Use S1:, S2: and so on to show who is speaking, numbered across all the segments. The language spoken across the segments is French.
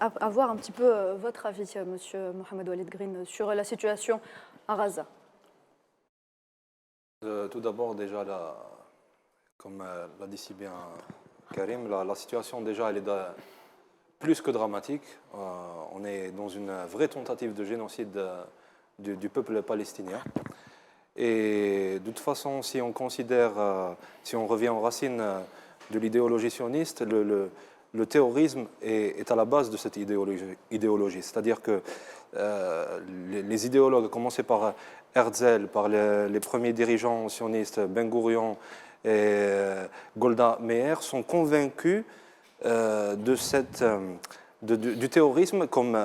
S1: avoir un petit peu votre avis, Monsieur Mohamed Walid Green, sur la situation à Gaza.
S2: Tout d'abord, déjà, comme l'a dit si bien Karim, la situation déjà, elle est plus que dramatique. On est dans une vraie tentative de génocide du peuple palestinien. Et de toute façon, si on considère, si on revient aux racines de l'idéologie sioniste, le terrorisme est à la base de cette idéologie. C'est-à-dire que les idéologues, à commencer par Herzl, par les premiers dirigeants sionistes, Ben Gurion et Golda Meir, sont convaincus du terrorisme comme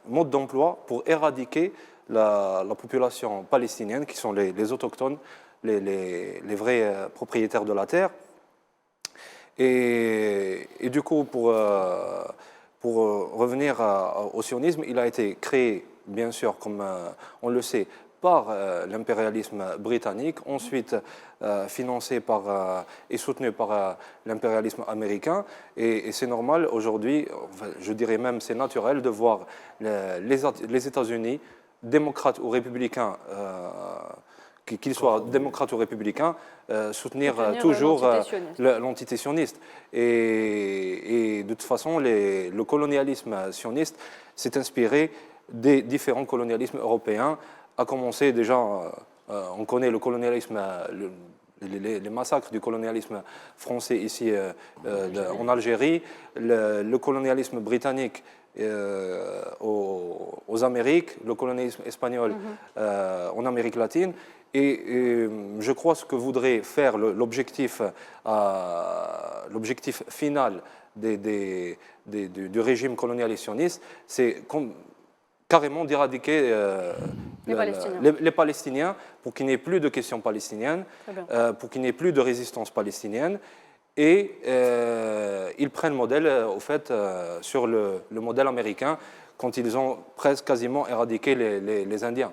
S2: mode d'emploi pour éradiquer la population palestinienne, qui sont les autochtones, les vrais propriétaires de la terre. Et du coup, pour revenir au sionisme, il a été créé, bien sûr, comme on le sait, par l'impérialisme britannique, ensuite financé et soutenu par l'impérialisme américain. Et c'est normal aujourd'hui, je dirais même c'est naturel, de voir les États-Unis, démocrates ou républicains, qu'ils soient démocrates ou républicains, soutenir toujours l'entité sioniste. Et de toute façon, le colonialisme sioniste s'est inspiré des différents colonialismes européens, à commencer déjà, on connaît le colonialisme, les massacres du colonialisme français ici en Algérie, le colonialisme britannique aux Amériques, le colonialisme espagnol en Amérique latine. Et je crois ce que voudrait faire l'objectif final du régime colonialiste sioniste, c'est carrément d'éradiquer les Palestiniens pour qu'il n'y ait plus de questions palestiniennes, pour qu'il n'y ait plus de résistance palestinienne. Et ils prennent modèle, au fait, sur le modèle américain, quand ils ont presque quasiment éradiqué les Indiens.